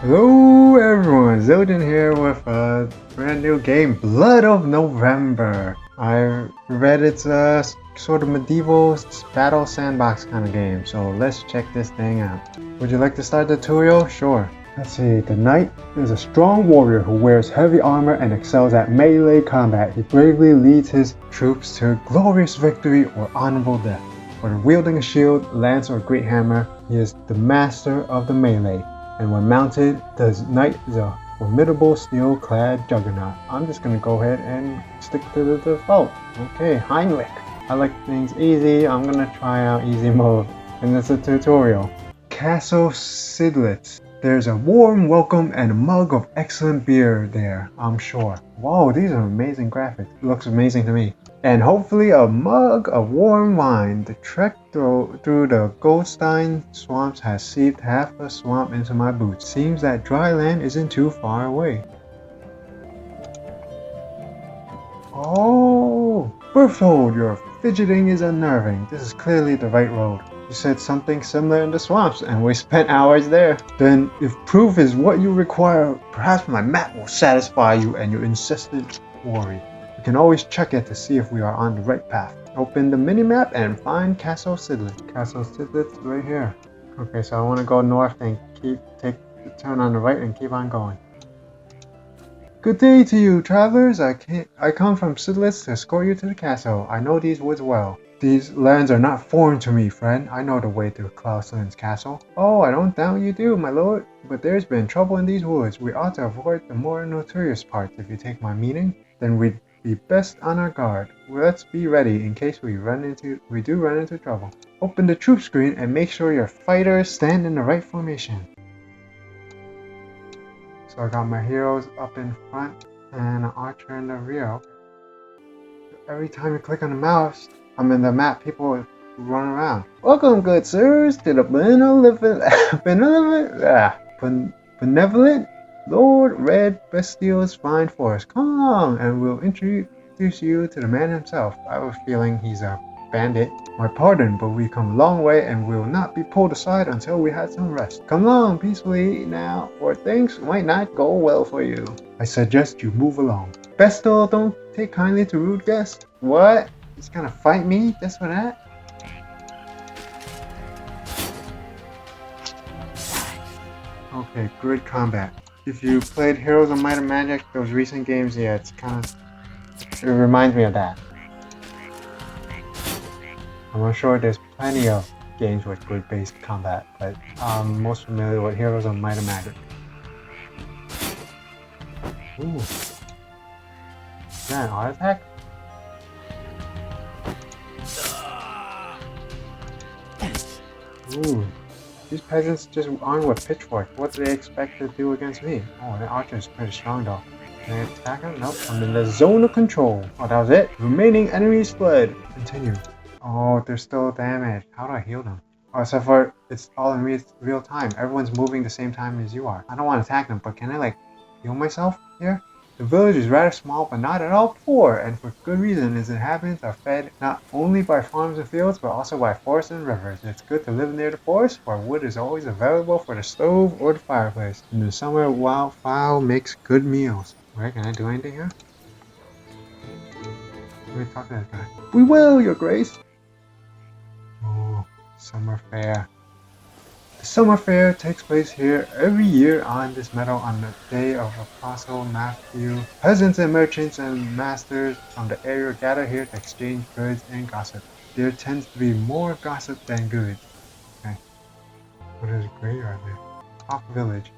Hello everyone, Ziljin here with a brand new game, Blood of November. I read it's a sort of medieval battle sandbox kind of game, so let's check this thing out. Would you like to start the tutorial? Sure. Let's see, the knight is a strong warrior who wears heavy armor and excels at melee combat. He bravely leads his troops to glorious victory or honorable death. Whether wielding a shield, lance, or great hammer, he is the master of the melee. And when mounted, the knight is a formidable steel-clad juggernaut. I'm just gonna go ahead and stick to the default. Okay, Heimlich. I like things easy. I'm gonna try out easy mode. And it's a tutorial. Castle Sidlitz. There's a warm welcome and a mug of excellent beer there, I'm sure. Whoa, these are amazing graphics. It looks amazing to me. And hopefully a mug of warm wine. The trek through the Goldstein swamps has seeped half a swamp into my boots. Seems that dry land isn't too far away. Oh, Berthold, your fidgeting is unnerving. This is clearly the right road. You said something similar in the swamps, and we spent hours there. Then, if proof is what you require, perhaps my map will satisfy you and your incessant worry. We can always check it to see if we are on the right path. Open the minimap and find Castle Sidlitz. Castle Sidlitz right here. Okay, so I want to go north and take the turn on the right and keep on going. Good day to you, travelers. I come from Sidlitz to escort you to the castle. I know these woods well. These lands are not foreign to me, friend. I know the way to Klauslin's castle. Oh, I don't doubt you do, my lord. But there's been trouble in these woods. We ought to avoid the more notorious parts, if you take my meaning. Then we'd be best on our guard. Let's be ready in case we do run into trouble. Open the troop screen and make sure your fighters stand in the right formation. So I got my heroes up in front and an archer in the rear. Every time you click on the mouse, in the map, people run around. Welcome, good sirs, to the benevolent Lord Red Bastille's fine forest. Come along, and we'll introduce you to the man himself. I have a feeling he's a bandit. My pardon, but we come a long way, and we will not be pulled aside until we had some rest. Come along peacefully now, or things might not go well for you. I suggest you move along. Bestial, don't take kindly to rude guests. What? He's gonna fight me just for that? Okay, good combat. If you played Heroes of Might and Magic, those recent games, yeah, it reminds me of that. I'm sure there's plenty of games with grid-based combat, but I'm most familiar with Heroes of Might and Magic. Ooh. Is that an art attack? Ooh, these peasants just armed with pitchforks. What do they expect to do against me? Oh, the archer is pretty strong though. Can I attack him? Nope, I'm in the zone of control. Oh, that was it? Remaining enemies fled. Continue. Oh, they're still damaged. How do I heal them? Oh, except for it's all in real time. Everyone's moving the same time as you are. I don't want to attack them, but can I heal myself here? The village is rather small, but not at all poor, and for good reason. Its inhabitants are fed not only by farms and fields, but also by forests and rivers. It's good to live near the forest, where wood is always available for the stove or the fireplace. In the summer, wildfowl makes good meals. Alright, can I do anything here? Let me talk to this guy. We will, your grace! Oh, summer fair. The summer fair takes place here every year on this meadow on the day of Apostle Matthew. Peasants and merchants and masters from the area gather here to exchange goods and gossip. There tends to be more gossip than goods. Okay. What is a graveyard there? Top village.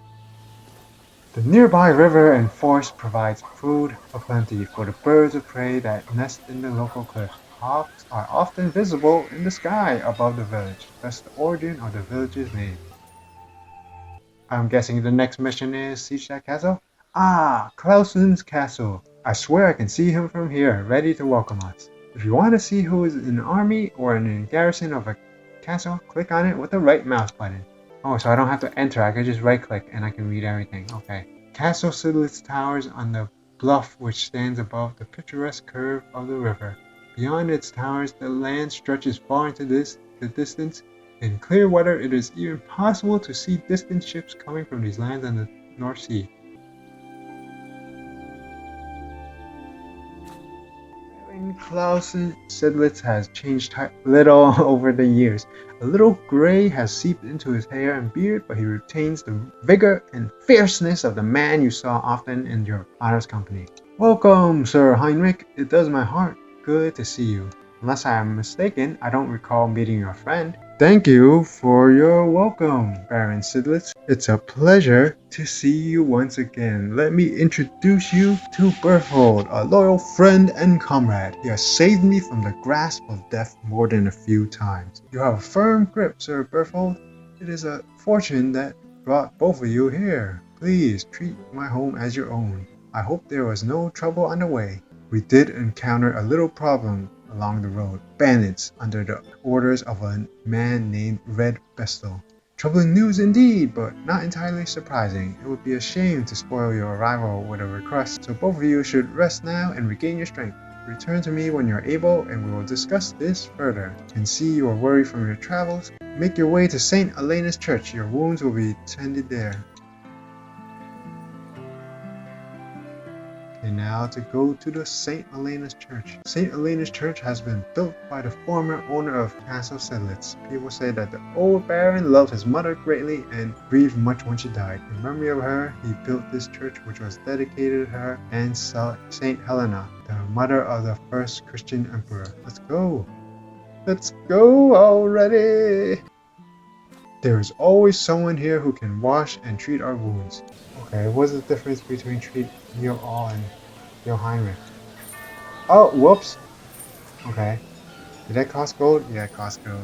The nearby river and forest provides food aplenty for the birds of prey that nest in the local cliffs. Hawks are often visible in the sky above the village. That's the origin of the village's name. I'm guessing the next mission is siege that castle? Ah, Klauslin's castle. I swear I can see him from here, ready to welcome us. If you want to see who is in an army or in a garrison of a castle, click on it with the right mouse button. Oh, so I don't have to enter, I can just right click and I can read everything. Okay. Castle Sidlitz towers on the bluff which stands above the picturesque curve of the river. Beyond its towers, the land stretches far into the distance, In clear weather, it is even possible to see distant ships coming from these lands in the North Sea. Klaus Sidlitz has changed little over the years. A little gray has seeped into his hair and beard, but he retains the vigor and fierceness of the man you saw often in your father's company. Welcome, Sir Heinrich. It does my heart good to see you. Unless I am mistaken, I don't recall meeting your friend. Thank you for your welcome, Baron Sidlitz. It's a pleasure to see you once again. Let me introduce you to Berthold, a loyal friend and comrade. He has saved me from the grasp of death more than a few times. You have a firm grip, Sir Berthold. It is a fortune that brought both of you here. Please treat my home as your own. I hope there was no trouble on the way. We did encounter a little problem along the road. Bandits under the orders of a man named Red Bestel. Troubling news indeed, but not entirely surprising. It would be a shame to spoil your arrival with a request, so both of you should rest now and regain your strength. Return to me when you're able and we will discuss this further. And see you are worried from your travels. Make your way to St. Elena's Church. Your wounds will be tended there. And now to go to the St. Elena's Church. St. Elena's Church has been built by the former owner of Castle Sedlitz. People say that the old baron loved his mother greatly and grieved much when she died. In memory of her, he built this church which was dedicated to her and St. Helena, the mother of the first Christian emperor. Let's go! Let's go already! There is always someone here who can wash and treat our wounds. Okay, what's the difference between treat Yo All and Yo Heinrich? Oh, whoops! Okay. Did that cost gold? Yeah, it cost gold.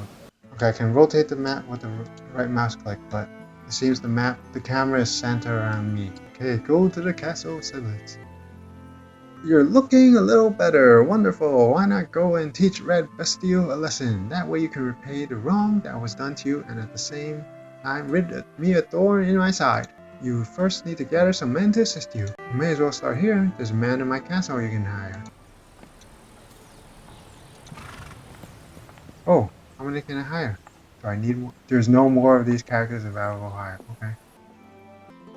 Okay, I can rotate the map with the right mouse click, but it seems the camera is centered around me. Okay, go to the castle Sedlitz. You're looking a little better. Wonderful. Why not go and teach Red Bastille a lesson? That way you can repay the wrong that was done to you and at the same time rid me a thorn in my side. You first need to gather some men to assist you. You may as well start here. There's a man in my castle you can hire. Oh, how many can I hire? Do I need more? There's no more of these characters available to hire. Okay.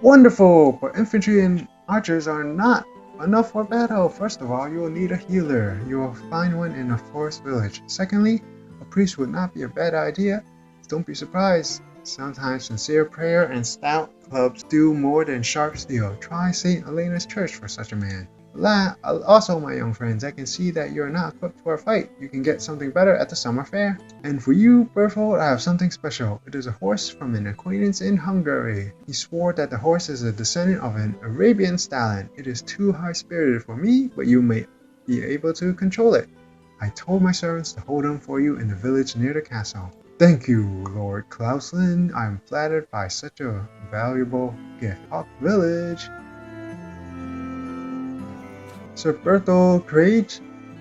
Wonderful! But infantry and archers are not enough for battle. First of all, you will need a healer. You will find one in a forest village. Secondly, a priest would not be a bad idea. Don't be surprised. Sometimes sincere prayer and stout clubs do more than sharp steel. Try St. Elena's Church for such a man. Also, my young friends, I can see that you're not equipped for a fight. You can get something better at the summer fair. And for you, Berthold, I have something special. It is a horse from an acquaintance in Hungary. He swore that the horse is a descendant of an Arabian stallion. It is too high-spirited for me, but you may be able to control it. I told my servants to hold him for you in the village near the castle. Thank you, Lord Klauslin. I am flattered by such a valuable gift. Hawk Village. Sir Berthold Craig,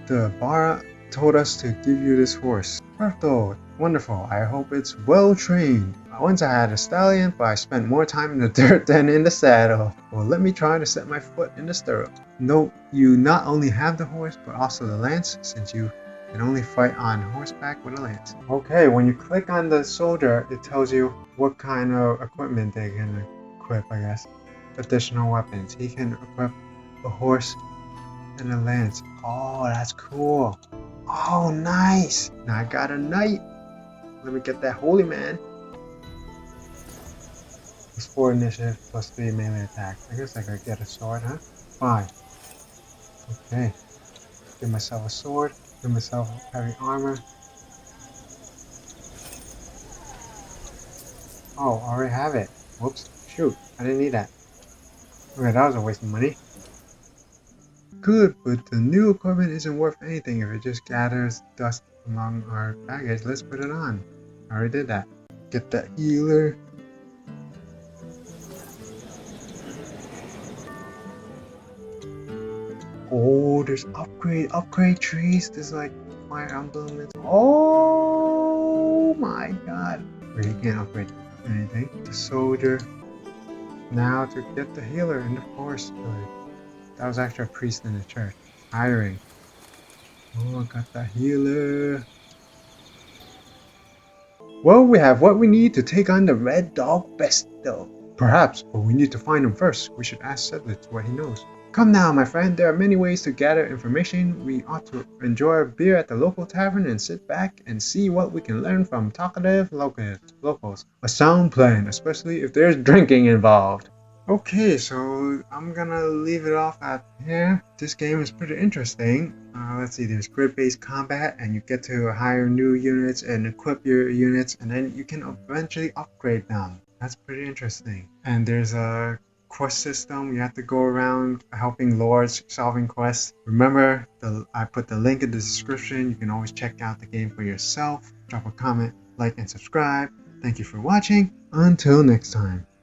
the bar told us to give you this horse. Berthold, wonderful. I hope it's well trained. Once I had a stallion, but I spent more time in the dirt than in the saddle. Well, let me try to set my foot in the stirrup. Note, you not only have the horse, but also the lance, since you can only fight on horseback with a lance. Okay, when you click on the soldier, it tells you what kind of equipment they can equip, I guess. Additional weapons. He can equip a horse and a lance. Oh, that's cool. Oh, nice. Now I got a knight. Let me get that holy man. It's 4 initiative plus 3 melee attack. I guess I could get a sword, huh? 5. Okay. Give myself a sword. Give myself heavy armor. Oh, I already have it. Whoops. Shoot. I didn't need that. Okay, that was a waste of money. Good, but the new equipment isn't worth anything if it just gathers dust among our baggage. Let's put it on. I already did that. Get that healer. Oh, there's upgrade trees. There's like Fire Emblem. Oh my god. Wait, you can't upgrade anything. The soldier. Now to get the healer in the forest village. That was actually a priest in the church. Hiring. Oh, I got the healer. Well, we have what we need to take on the Red Dog Besto. Perhaps, but we need to find him first. We should ask Sedlitz what he knows. Come now, my friend, there are many ways to gather information. We ought to enjoy a beer at the local tavern and sit back and see what we can learn from talkative locals. A sound plan, especially if there's drinking involved. Okay, so I'm gonna leave it off at here. This game is pretty interesting. Let's see, there's grid-based combat, and you get to hire new units and equip your units, and then you can eventually upgrade them. That's pretty interesting. And there's a quest system. You have to go around helping lords, solving quests. Remember, I put the link in the description. You can always check out the game for yourself. Drop a comment, like, and subscribe. Thank you for watching. Until next time.